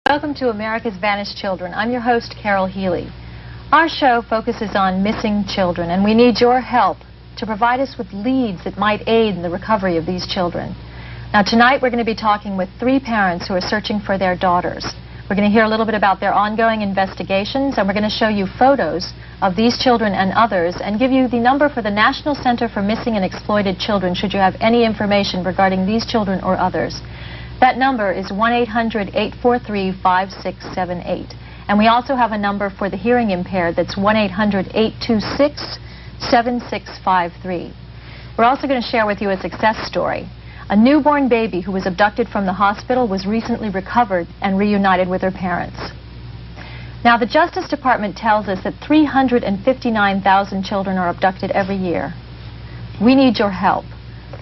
Welcome to America's Vanished Children. I'm your host, Carol Healy. Our show focuses on missing children, and we need your help to provide us with leads that might aid in the recovery of these children. Now, tonight we're going to be talking with 3 parents who are searching for their daughters. We're going to hear a little bit about their ongoing investigations, and we're going to show you photos of these children and others, and give you the number for the National Center for Missing and Exploited Children should you have any information regarding these children or others. That number is 1-800-843-5678. And we also have a number for the hearing impaired that's 1-800-826-7653. We're also going to share with you a success story. A newborn baby who was abducted from the hospital was recently recovered and reunited with her parents. Now, the Justice Department tells us that 359,000 children are abducted every year. We need your help.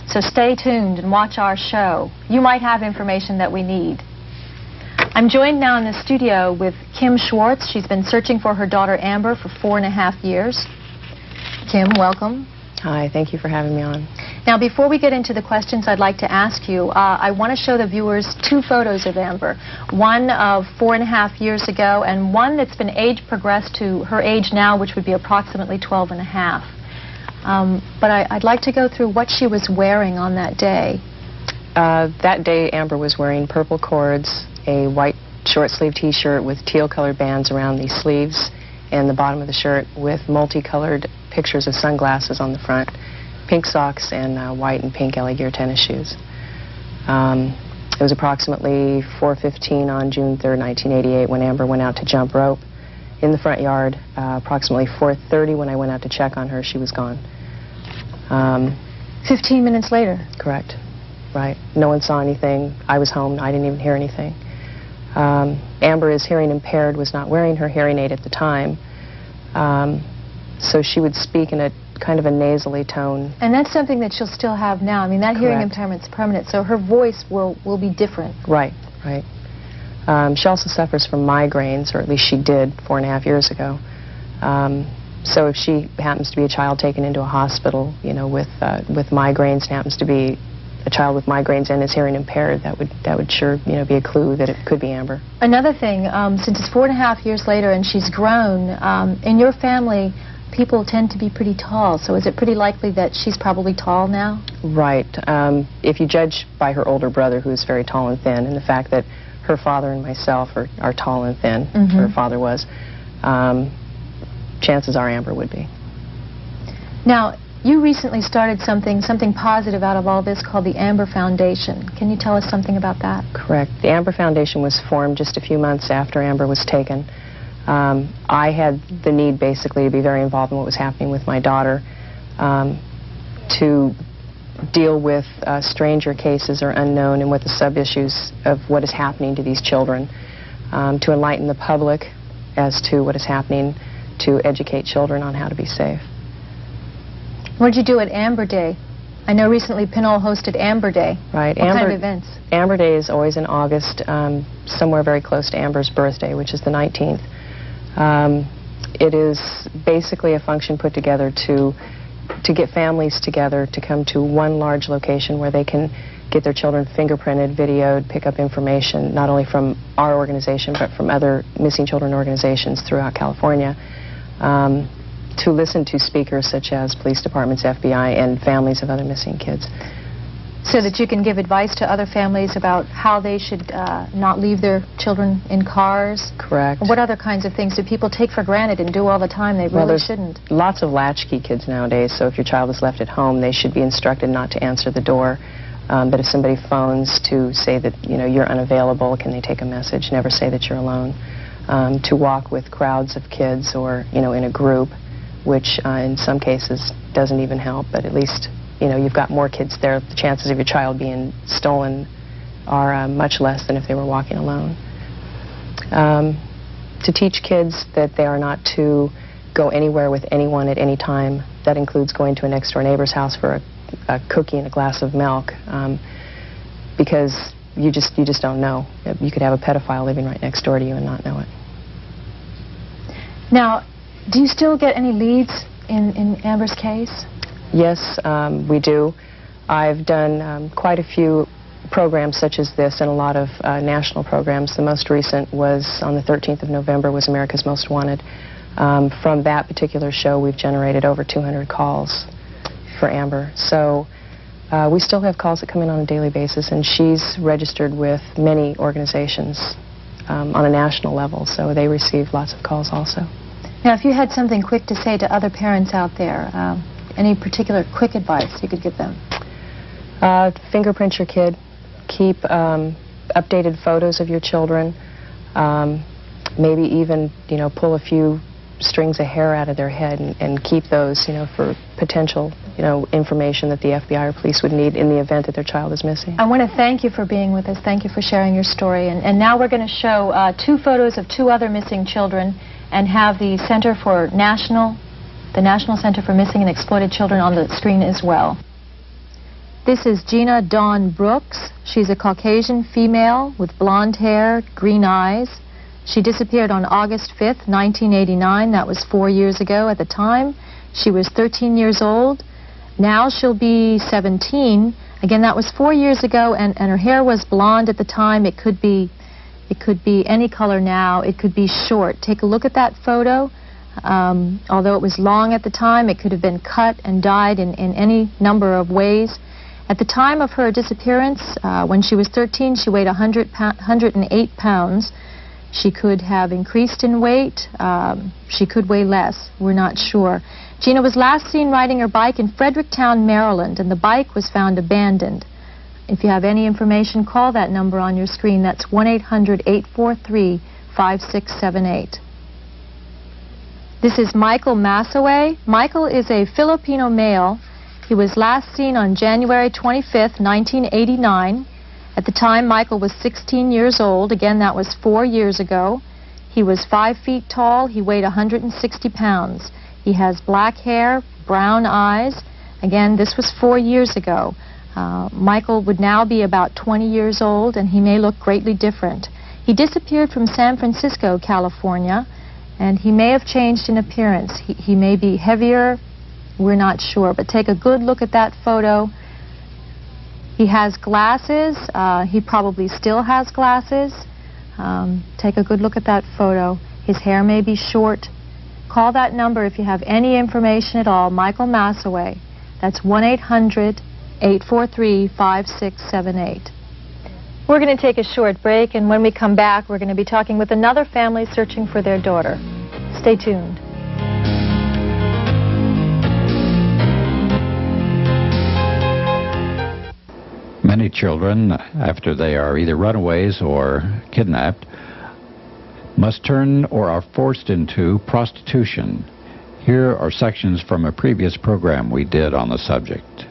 So stay tuned and watch our show. You might have information that we need. I'm joined now in the studio with Kim Schwartz. She's been searching for her daughter Amber for 4.5 years. Kim, welcome. Hi, thank you for having me on. Now, before we get into the questions I'd like to ask you, I want to show the viewers 2 photos of Amber. One of 4.5 years ago, and one that's been age progressed to her age now, which would be approximately 12.5. But I'd like to go through what she was wearing on that day. That day, Amber was wearing purple cords, a white short-sleeve T-shirt with teal-colored bands around the sleeves and the bottom of the shirt, with multicolored pictures of sunglasses on the front, pink socks, and white and pink Ellie Gear tennis shoes. It was approximately 4:15 on June 3rd, 1988, when Amber went out to jump rope in the front yard. Approximately 4:30 when I went out to check on her, she was gone. 15 minutes later? Correct. Right. No one saw anything. I was home. I didn't even hear anything. Amber is hearing impaired, was not wearing her hearing aid at the time. So she would speak in a kind of a nasally tone. And that's something that she'll still have now. I mean, that hearing impairment's permanent, so her voice will be different. Right, right. She also suffers from migraines, or at least she did 4.5 years ago. So if she happens to be a child taken into a hospital, you know, with migraines, and happens to be a child with migraines and is hearing impaired, that would sure, you know, be a clue that it could be Amber. Another thing, since it's 4.5 years later and she's grown, in your family, people tend to be pretty tall. So is it pretty likely that she's probably tall now? Right. If you judge by her older brother, who is very tall and thin, and the fact that her father and myself are tall and thin, her father was, chances are Amber would be. Now, you recently started something positive out of all this called the Amber Foundation. Can you tell us something about that? Correct. The Amber Foundation was formed just a few months after Amber was taken. I had the need basically to be very involved in what was happening with my daughter, to deal with stranger cases or unknown, and what the sub-issues of what is happening to these children, to enlighten the public as to what is happening, to educate children on how to be safe. What did you do at Amber Day? I know recently Pinole hosted Amber Day. Right. What kind of events? Amber Day is always in August, somewhere very close to Amber's birthday, which is the 19th. It is basically a function put together to get families together to come to one large location where they can get their children fingerprinted, videoed, pick up information, not only from our organization, but from other missing children organizations throughout California, to listen to speakers such as police departments, FBI, and families of other missing kids. So that you can give advice to other families about how they should not leave their children in cars? Correct. What other kinds of things do people take for granted and do all the time they really shouldn't? Lots of latchkey kids nowadays, so if your child is left at home, they should be instructed not to answer the door. But if somebody phones to say that, you know, you're unavailable, can they take a message? Never say that you're alone. To walk with crowds of kids or, you know, in a group, which in some cases doesn't even help, but at least, you know, you've got more kids there. The chances of your child being stolen are much less than if they were walking alone. To teach kids that they are not to go anywhere with anyone at any time. That includes going to a next-door neighbor's house for a cookie and a glass of milk, because you just don't know. You could have a pedophile living right next door to you and not know it. Now, do you still get any leads in Amber's case? Yes, we do. I've done quite a few programs such as this and a lot of national programs. The most recent was on the 13th of November was America's Most Wanted. From that particular show, we've generated over 200 calls for Amber. So we still have calls that come in on a daily basis, and she's registered with many organizations on a national level, so they receive lots of calls also. Now, if you had something quick to say to other parents out there, any particular quick advice you could give them? Fingerprint your kid. Keep updated photos of your children. Maybe even, pull a few strings of hair out of their head and keep those, for potential, information that the FBI or police would need in the event that their child is missing. I want to thank you for being with us. Thank you for sharing your story. And now we're going to show 2 photos of 2 other missing children and have the National Center for Missing and Exploited Children on the screen as well. This is Gina Dawn Brooks. She's a Caucasian female with blonde hair, green eyes. She disappeared on August 5th, 1989. That was 4 years ago. At the time, she was 13 years old. Now she'll be 17. Again, that was 4 years ago, and her hair was blonde at the time. It could be any color now. It could be short. Take a look at that photo. Although it was long at the time, it could have been cut and dyed in any number of ways. At the time of her disappearance, when she was 13, she weighed 108 pounds. She could have increased in weight. She could weigh less. We're not sure. Gina was last seen riding her bike in Fredericktown, Maryland, and the bike was found abandoned. If you have any information, call that number on your screen. That's 1-800-843-5678. This is Michael Massaway. Michael is a Filipino male. He was last seen on January 25th, 1989. At the time, Michael was 16 years old. Again, that was 4 years ago. He was 5 feet tall. He weighed 160 pounds. He has black hair, brown eyes. Again, this was 4 years ago. Michael would now be about 20 years old, and he may look greatly different. He disappeared from San Francisco, California, and he may have changed in appearance. He may be heavier. We're not sure, but take a good look at that photo. He has glasses. He probably still has glasses. Take a good look at that photo. His hair may be short. Call that number if you have any information at all. Michael Massaway. That's 1-800-843-5678. We're going to take a short break, and when we come back, we're going to be talking with another family searching for their daughter. Stay tuned. Many children, after they are either runaways or kidnapped, must turn or are forced into prostitution. Here are sections from a previous program we did on the subject.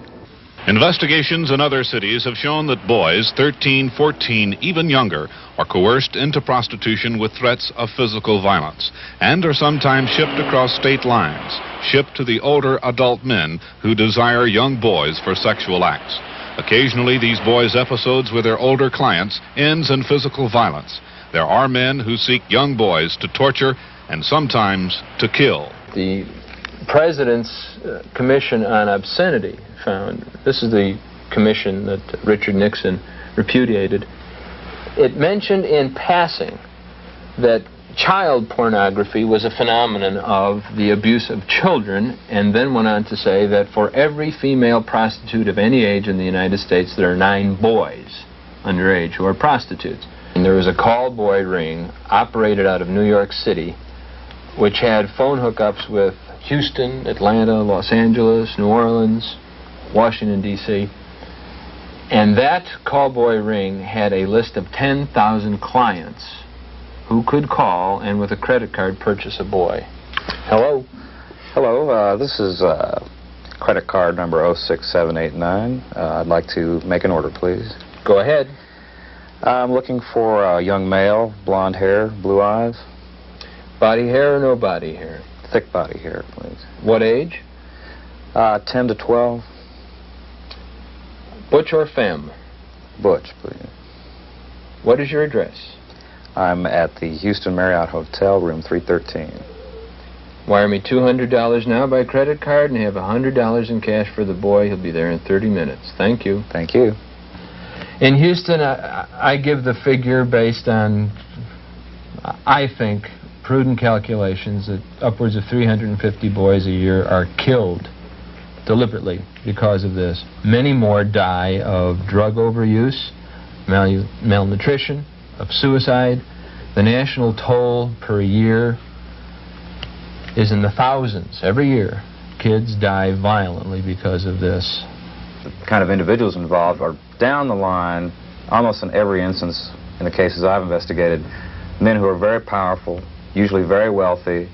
Investigations in other cities have shown that boys 13, 14, even younger, are coerced into prostitution with threats of physical violence and are sometimes shipped across state lines, shipped to the older adult men who desire young boys for sexual acts. Occasionally, these boys' episodes with their older clients ends in physical violence. There are men who seek young boys to torture and sometimes to kill. The President's Commission on Obscenity found, this is the commission that Richard Nixon repudiated, it mentioned in passing that child pornography was a phenomenon of the abuse of children, and then went on to say that for every female prostitute of any age in the United States, there are 9 boys underage who are prostitutes. And there was a call boy ring operated out of New York City, which had phone hookups with Houston, Atlanta, Los Angeles, New Orleans, Washington, D.C. And that call boy ring had a list of 10,000 clients who could call and with a credit card purchase a boy. Hello? Hello, this is credit card number 06789. I'd like to make an order, please. Go ahead. I'm looking for a young male, blonde hair, blue eyes. Body hair or no body hair? Thick body hair, please. What age? 10 to 12. Butch or femme? Butch, please. What is your address? I'm at the Houston Marriott Hotel, room 313. Wire me $200 now by credit card and have $100 in cash for the boy. He'll be there in 30 minutes. Thank you. Thank you. In Houston, I give the figure based on, I think, prudent calculations that upwards of 350 boys a year are killed deliberately because of this. Many more die of drug overuse, malnutrition, of suicide. The national toll per year is in the thousands. Every year, kids die violently because of this. The kind of individuals involved are down the line, almost in every instance, in the cases I've investigated, men who are very powerful, usually very wealthy,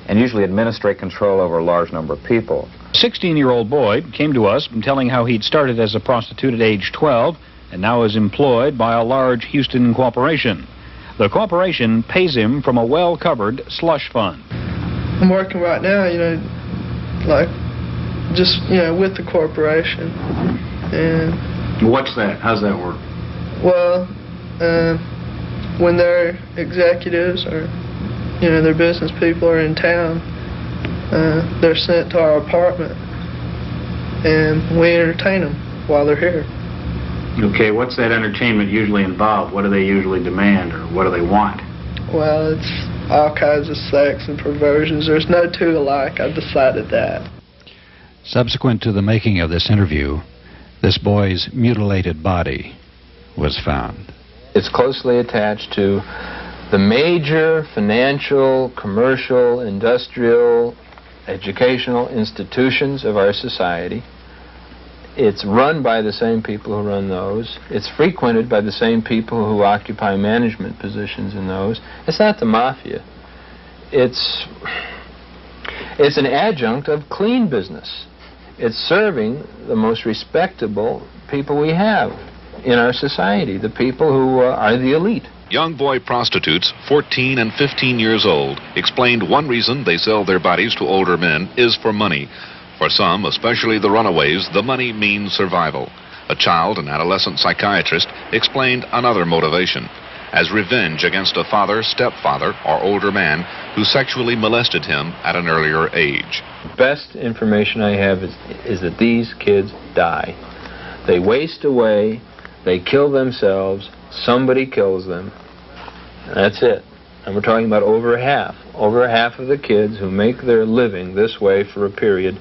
and usually administrate control over a large number of people. 16-year-old boy came to us telling how he'd started as a prostitute at age 12 and now is employed by a large Houston corporation. The corporation pays him from a well-covered slush fund. I'm working right now, like just, with the corporation. And what's that? How's that work? Well, when their executives or, their business people are in town, they're sent to our apartment and we entertain them while they're here. Okay, what's that entertainment usually involve? What do they usually demand, or what do they want? Well, it's all kinds of sex and perversions. There's no two alike. I've decided that. Subsequent to the making of this interview, this boy's mutilated body was found. It's closely attached to the major financial, commercial, industrial, educational institutions of our society. It's run by the same people who run those. It's frequented by the same people who occupy management positions in those. It's not the mafia. It's an adjunct of clean business. It's serving the most respectable people we have in our society, the people who are the elite. Young boy prostitutes, 14 and 15 years old, explained one reason they sell their bodies to older men is for money. For some, especially the runaways, the money means survival. A child and adolescent psychiatrist explained another motivation, as revenge against a father, stepfather, or older man who sexually molested him at an earlier age. The best information I have is that these kids die. They waste away, they kill themselves, somebody kills them. That's it. And we're talking about over half. Over half of the kids who make their living this way for a period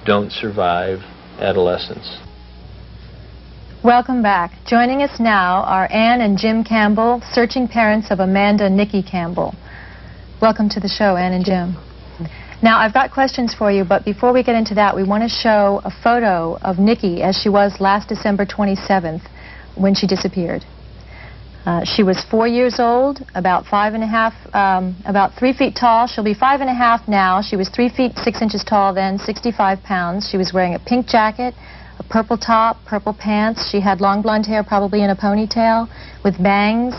don't survive adolescence. Welcome back. Joining us now are Ann and Jim Campbell, searching parents of Amanda and Nikki Campbell. Welcome to the show, Ann and Jim. Now, I've got questions for you, but before we get into that, we want to show a photo of Nikki as she was last December 27th when she disappeared. She was 4 years old, about 3 feet tall. She'll be 5.5 now. She was 3 feet 6 inches tall then, 65 pounds. She was wearing a pink jacket, a purple top, purple pants. She had long blonde hair, probably in a ponytail, with bangs.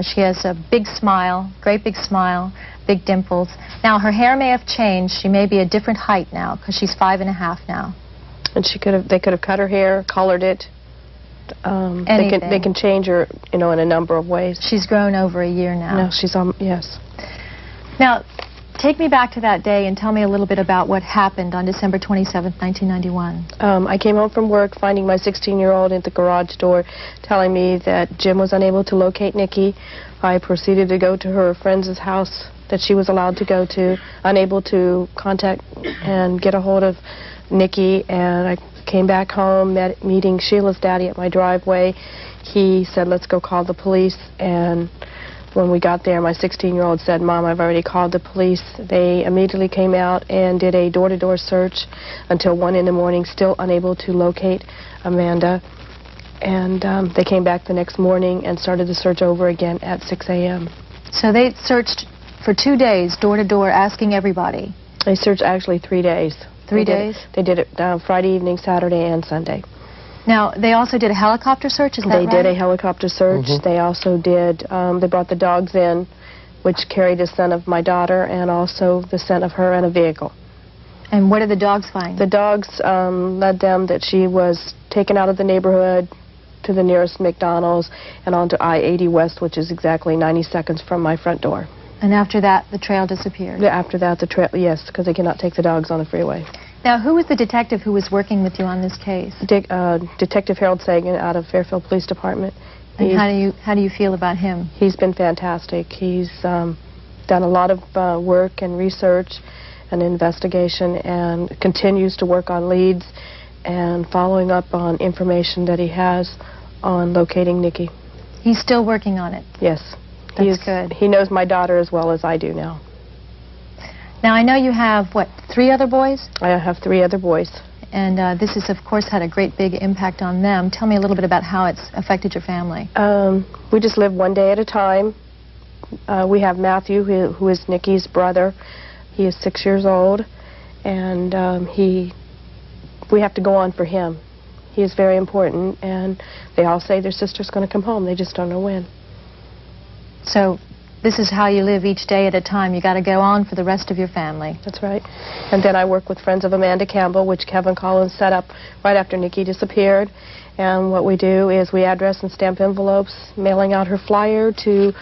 She has a big smile, great big smile, big dimples. Now, her hair may have changed. She may be a different height now, because she's 5.5 now. And they could have cut her hair, colored it. They can change her, in a number of ways. She's grown over a year now. No, she's yes. Now, take me back to that day and tell me a little bit about what happened on December 27th, 1991. I came home from work, finding my 16-year-old at the garage door, telling me that Jim was unable to locate Nikki. I proceeded to go to her friend's house that she was allowed to go to, unable to contact and get a hold of Nikki, and I came back home, meeting Sheila's daddy at my driveway. He said, let's go call the police, and when we got there, my 16-year-old said, Mom, I've already called the police. They immediately came out and did a door-to-door search until 1 in the morning, still unable to locate Amanda. And they came back the next morning and started the search over again at 6 a.m. So they searched for 2 days, door-to-door, asking everybody. They searched actually 3 days. 3 days? They did it Friday evening, Saturday, and Sunday. Now, they also did a helicopter search, is that right? They did a helicopter search. They also did, they brought the dogs in, which carried the scent of my daughter and also the scent of her in a vehicle. And what did the dogs find? The dogs led them that she was taken out of the neighborhood to the nearest McDonald's and onto I-80 West, which is exactly 90 seconds from my front door. And after that, the trail disappeared? After that, the trail, yes, because they cannot take the dogs on the freeway. Now, who was the detective who was working with you on this case? Detective Harold Sagan out of Fairfield Police Department. And how do you feel about him? He's been fantastic. He's done a lot of work and research and investigation, and continues to work on leads and following up on information that he has on locating Nikki. He's still working on it? Yes. That's good. He knows my daughter as well as I do now. Now, I know you have, what, 3 other boys? I have 3 other boys. And this has, of course, had a great big impact on them. Tell me a little bit about how it's affected your family. We just live one day at a time. We have Matthew, who is Nikki's brother. He is 6 years old, and we have to go on for him. He is very important, and they all say their sister's going to come home. They just don't know when. So this is how you live each day at a time. You got to go on for the rest of your family. That's right. And then I work with Friends of Amanda Campbell, which Kevin Collins set up right after Nikki disappeared. And what we do is we address and stamp envelopes, mailing out her flyer to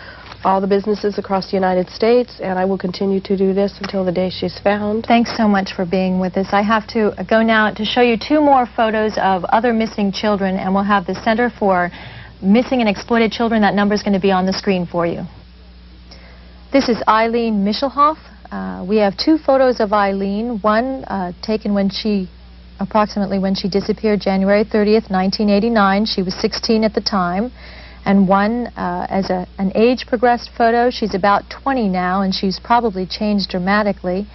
all the businesses across the United States, and I will continue to do this until the day she's found. Thanks so much for being with us. I have to go now to show you 2 more photos of other missing children, and we'll have the Center for Missing and Exploited Children. That number is going to be on the screen for you. This is Eileen Michelhoff. We have 2 photos of Eileen, one taken approximately when she disappeared, January 30th, 1989. She was 16 at the time. And one as an age-progressed photo. She's about 20 now, and she's probably changed dramatically.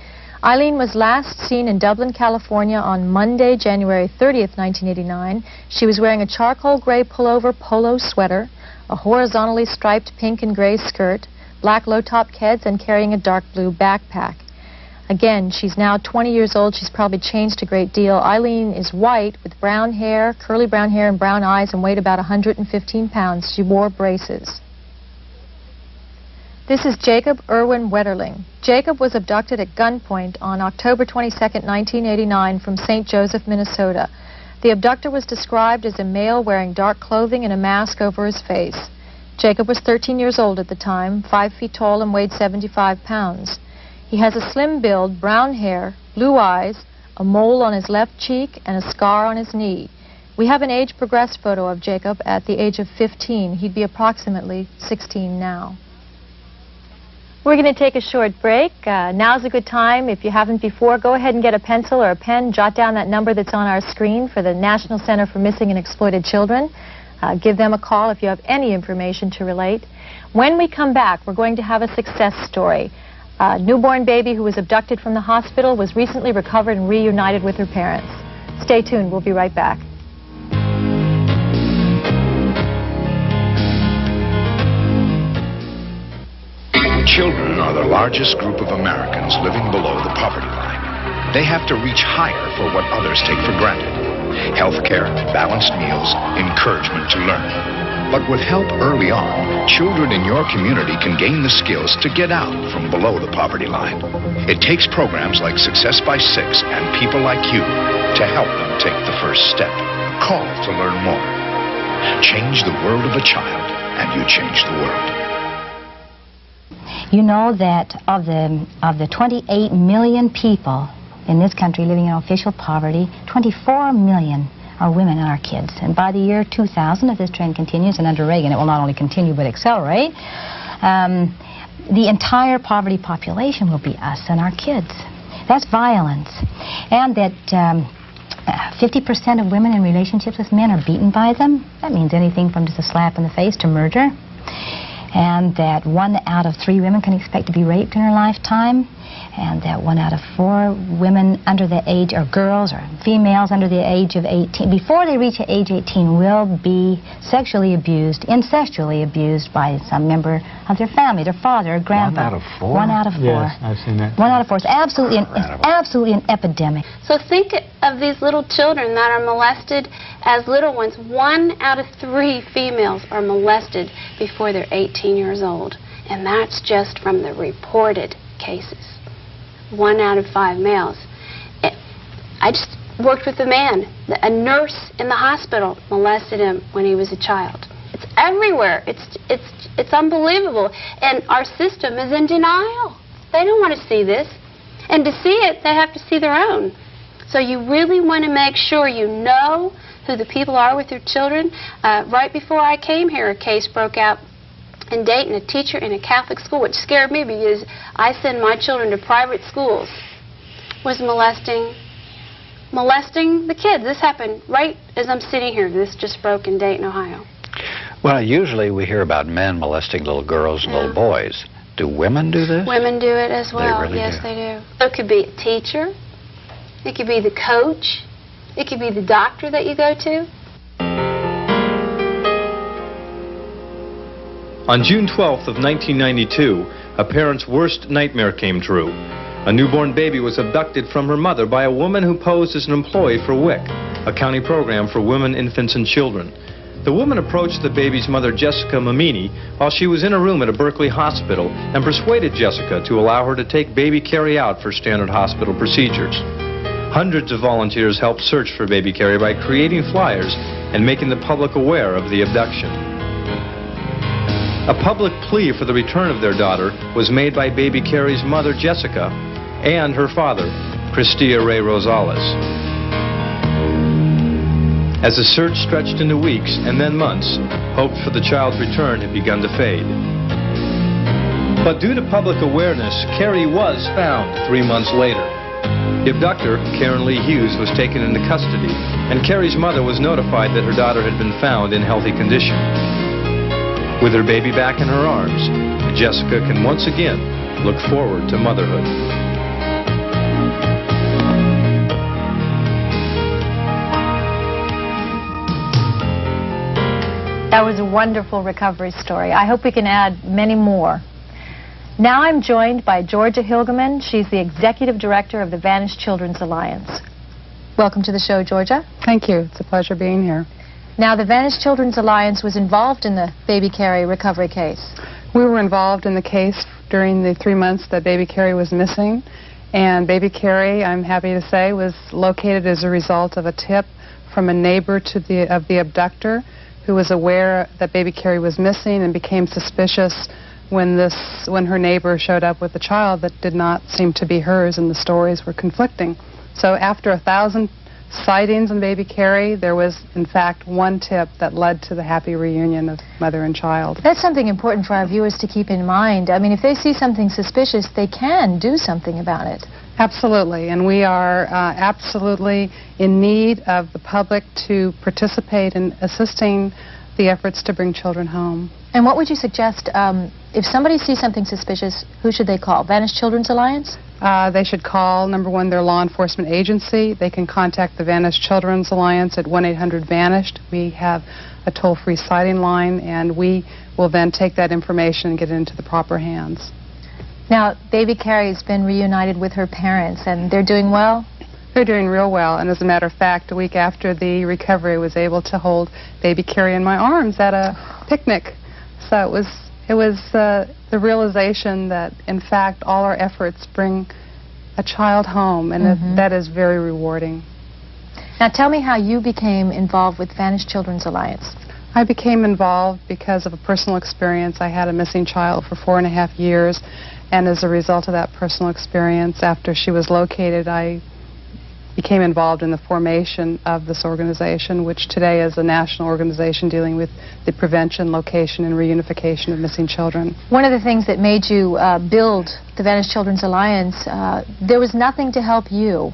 Eileen was last seen in Dublin, California on Monday, January 30th, 1989. She was wearing a charcoal gray pullover polo sweater, a horizontally striped pink and gray skirt, black low-top Keds, and carrying a dark blue backpack. Again, she's now 20 years old. She's probably changed a great deal. Eileen is white with brown hair, curly brown hair and brown eyes, and weighed about 115 pounds. She wore braces. This is Jacob Irwin Wetterling. Jacob was abducted at gunpoint on October 22, 1989 from St. Joseph, Minnesota. The abductor was described as a male wearing dark clothing and a mask over his face. Jacob was 13 years old at the time, 5 feet tall, and weighed 75 pounds. He has a slim build, brown hair, blue eyes, a mole on his left cheek, and a scar on his knee. We have an age-progressed photo of Jacob at the age of 15. He'd be approximately 16 now. We're going to take a short break. Now's a good time. If you haven't before, go ahead and get a pencil or a pen. Jot down that number that's on our screen for the National Center for Missing and Exploited Children. Give them a call if you have any information to relate. When we come back, we're going to have a success story. A newborn baby who was abducted from the hospital was recently recovered and reunited with her parents. Stay tuned. We'll be right back. Children are the largest group of Americans living below the poverty line. They have to reach higher for what others take for granted. Health care, balanced meals, encouragement to learn. But with help early on, children in your community can gain the skills to get out from below the poverty line. It takes programs like Success by 6 and people like you to help them take the first step. Call to learn more. Change the world of a child, and you change the world. You know that of the 28 million people in this country living in official poverty, 24 million are women and our kids. And by the year 2000, if this trend continues, and under Reagan it will not only continue but accelerate, the entire poverty population will be us and our kids. That's violence. And that 50% of women in relationships with men are beaten by them. That means anything from just a slap in the face to murder. And that 1 out of 3 women can expect to be raped in her lifetime, and that 1 out of 4 women under the age, or girls or females under the age of 18, before they reach age 18, will be sexually abused, incestually abused by some member of their family, their father or grandpa. 1 out of 4? 1 out of 4. Yes, I've seen that. 1 out of 4. It's absolutely an epidemic. So think of these little children that are molested as little ones. 1 out of 3 females are molested before they're 18 years old. And that's just from the reported cases. 1 out of 5 males. I just worked with a man. A nurse in the hospital molested him when he was a child. It's everywhere. It's unbelievable. And our system is in denial. They don't want to see this. And to see it, they have to see their own. So you really want to make sure you know who the people are with your children. Right before I came here, a case broke out in Dayton. A teacher in a Catholic school, which scared me because I send my children to private schools, was molesting the kids. This happened right as I'm sitting here. This just broke in Dayton, Ohio. Well, usually we hear about men molesting little girls and little boys. Do women do this? Women do it as well. They really yes, do. They do. So it could be a teacher. It could be the coach. It could be the doctor that you go to. On June 12th of 1992, a parent's worst nightmare came true. A newborn baby was abducted from her mother by a woman who posed as an employee for WIC, a county program for women, infants, and children. The woman approached the baby's mother, Jessica Mamini, while she was in a room at a Berkeley hospital and persuaded Jessica to allow her to take baby Carrie out for standard hospital procedures. Hundreds of volunteers helped search for baby Carrie by creating flyers and making the public aware of the abduction. A public plea for the return of their daughter was made by baby Carrie's mother, Jessica, and her father, Cristia Ray Rosales. As the search stretched into weeks and then months, hope for the child's return had begun to fade. But due to public awareness, Carrie was found 3 months later. The abductor, Karen Lee Hughes, was taken into custody, and Carrie's mother was notified that her daughter had been found in healthy condition. With her baby back in her arms, Jessica can once again look forward to motherhood. That was a wonderful recovery story. I hope we can add many more. Now I'm joined by Georgia Hilgeman. She's the Executive Director of the Vanished Children's Alliance. Welcome to the show, Georgia. Thank you. It's a pleasure being here. Now, the Vanished Children's Alliance was involved in the baby Carrie recovery case. We were involved in the case during the 3 months that baby Carrie was missing. And baby Carrie, I'm happy to say, was located as a result of a tip from a neighbor of the abductor, who was aware that baby Carrie was missing and became suspicious when her neighbor showed up with a child that did not seem to be hers, and the stories were conflicting. So after 1,000 sightings on baby Carrie, there was in fact one tip that led to the happy reunion of mother and child. That's something important for our viewers to keep in mind. I mean, if they see something suspicious, they can do something about it. Absolutely, and we are absolutely in need of the public to participate in assisting the efforts to bring children home. And what would you suggest, if somebody sees something suspicious, who should they call? Vanished Children's Alliance? They should call, number one, their law enforcement agency. They can contact the Vanished Children's Alliance at 1-800-VANISHED. We have a toll-free sighting line, and we will then take that information and get it into the proper hands. Now, baby Carrie's been reunited with her parents, and they're doing well? They're doing real well, and as a matter of fact, a week after the recovery, I was able to hold baby Carrie in my arms at a picnic. So it was the realization that, in fact, all our efforts bring a child home, and that is very rewarding. Now, tell me how you became involved with Vanished Children's Alliance. I became involved because of a personal experience. I had a missing child for 4.5 years, and as a result of that personal experience, after she was located, I became involved in the formation of this organization, which today is a national organization dealing with the prevention, location, and reunification of missing children. One of the things that made you build the Vanished Children's Alliance, there was nothing to help you.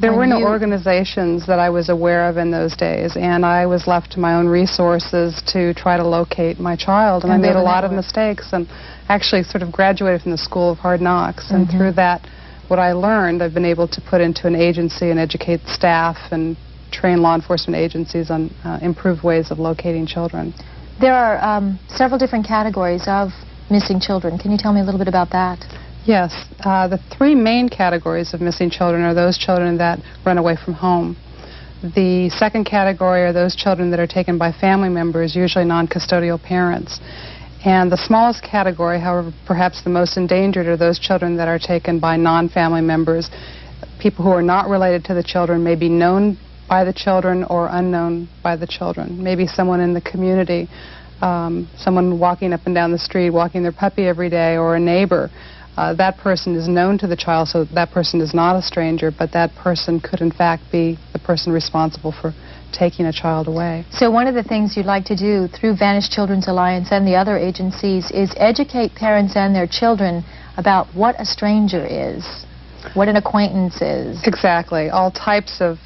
There were no organizations that I was aware of in those days, and I was left to my own resources to try to locate my child, and I made a lot of mistakes, and actually sort of graduated from the School of Hard Knocks, and through that, what I learned, I've been able to put into an agency and educate staff and train law enforcement agencies on improved ways of locating children. There are several different categories of missing children. Can you tell me a little bit about that? Yes. The three main categories of missing children are those children that run away from home. The second category are those children that are taken by family members, usually non-custodial parents. And the smallest category, however, perhaps the most endangered, are those children that are taken by non-family members. People who are not related to the children, may be known by the children or unknown by the children. Maybe someone in the community, someone walking up and down the street, walking their puppy every day, or a neighbor. that person is known to the child, so that person is not a stranger, but that person could in fact be the person responsible for taking a child away. So one of the things you'd like to do through Vanished Children's Alliance and the other agencies is educate parents and their children about what a stranger is, what an acquaintance is. Exactly. All types of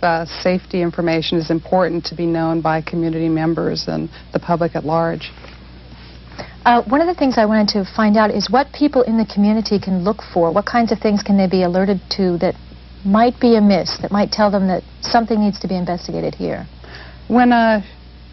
safety information is important to be known by community members and the public at large. One of the things I wanted to find out is what people in the community can look for. What kinds of things can they be alerted to that might be amiss, that might tell them that something needs to be investigated here? When a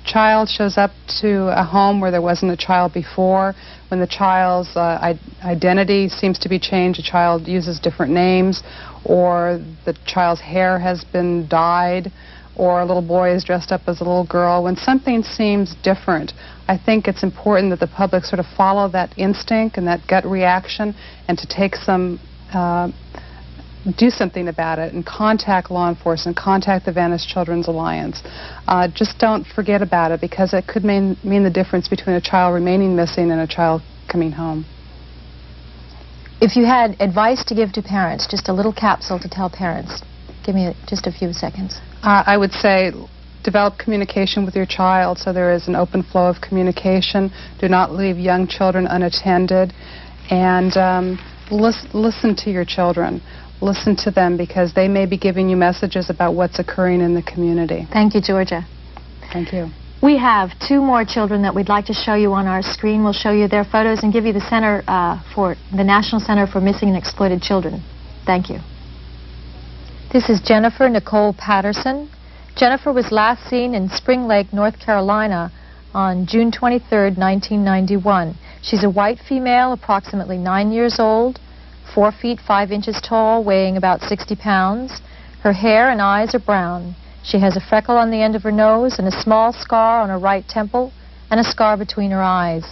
child shows up to a home where there wasn't a child before, when the child's identity seems to be changed, a child uses different names, or the child's hair has been dyed, or a little boy is dressed up as a little girl, when something seems different, I think it's important that the public sort of follow that instinct and that gut reaction and to take some, do something about it and contact law enforcement, contact the Vanished Children's Alliance. Just don't forget about it, because it could mean the difference between a child remaining missing and a child coming home. If you had advice to give to parents, just a little capsule to tell parents, give me just a few seconds. I would say develop communication with your child so there is an open flow of communication. Do not leave young children unattended. And listen to your children. Listen to them, because they may be giving you messages about what's occurring in the community. Thank you, Georgia. Thank you. We have two more children that we'd like to show you on our screen. We'll show you their photos and give you the center for the National Center for Missing and Exploited Children. Thank you. This is Jennifer Nicole Patterson. Jennifer was last seen in Spring Lake, North Carolina on June 23, 1991. She's a white female, approximately 9 years old, 4 feet 5 inches tall, weighing about 60 pounds. Her hair and eyes are brown. She has a freckle on the end of her nose and a small scar on her right temple and a scar between her eyes.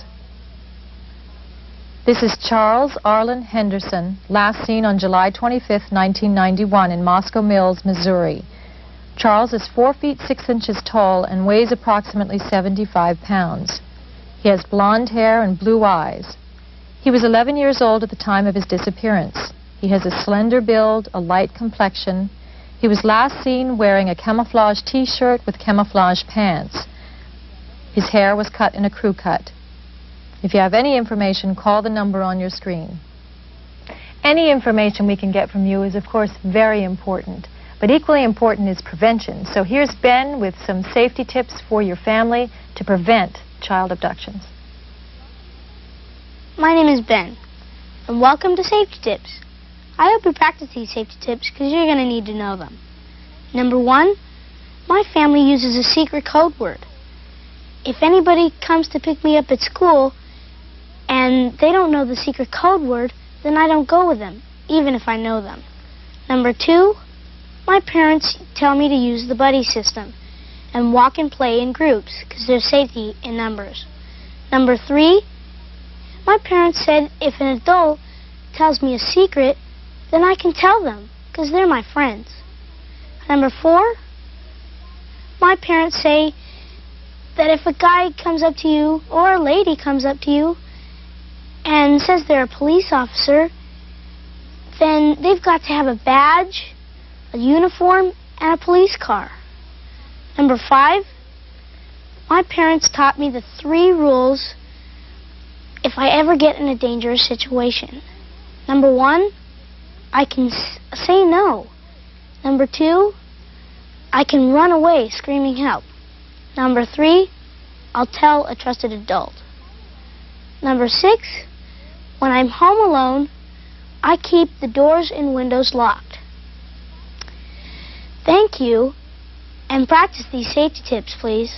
This is Charles Arlen Henderson, last seen on July 25, 1991 in Moscow Mills, Missouri. Charles is 4 feet 6 inches tall and weighs approximately 75 pounds. He has blonde hair and blue eyes. He was 11 years old at the time of his disappearance. He has a slender build, a light complexion. He was last seen wearing a camouflage t-shirt with camouflage pants. His hair was cut in a crew cut. If you have any information, call the number on your screen. Any information we can get from you is, of course, very important. But equally important is prevention. So here's Ben with some safety tips for your family to prevent child abductions. My name is Ben, and welcome to Safety Tips. I hope you practice these safety tips because you're going to need to know them. Number 1, my family uses a secret code word. If anybody comes to pick me up at school and they don't know the secret code word, then I don't go with them, even if I know them. Number 2, my parents tell me to use the buddy system and walk and play in groups because there's safety in numbers. Number 3, my parents said if an adult tells me a secret, then I can tell them because they're my friends. Number 4, my parents say that if a guy comes up to you or a lady comes up to you and says they're a police officer, then they've got to have a badge, a uniform, and a police car. Number 5, my parents taught me the 3 rules if I ever get in a dangerous situation. Number 1, I can say no. Number 2, I can run away screaming help. Number 3, I'll tell a trusted adult. Number 6, when I'm home alone, I keep the doors and windows locked. Thank you, and practice these safety tips, please.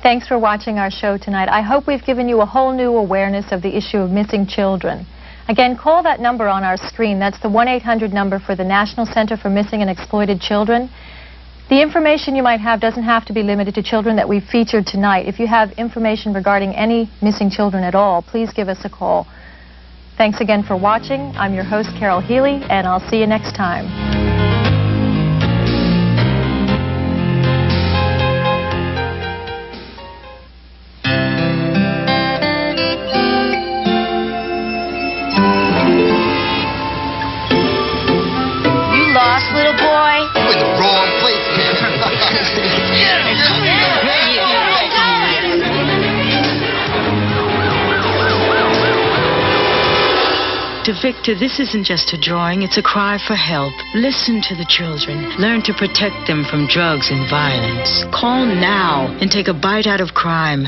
Thanks for watching our show tonight. I hope we've given you a whole new awareness of the issue of missing children. Again, call that number on our screen. That's the 1-800 number for the National Center for Missing and Exploited Children. The information you might have doesn't have to be limited to children that we've featured tonight. If you have information regarding any missing children at all, please give us a call. Thanks again for watching. I'm your host, Carol Healy, and I'll see you next time. Dr. Victor, this isn't just a drawing, it's a cry for help. Listen to the children. Learn to protect them from drugs and violence. Call now and take a bite out of crime.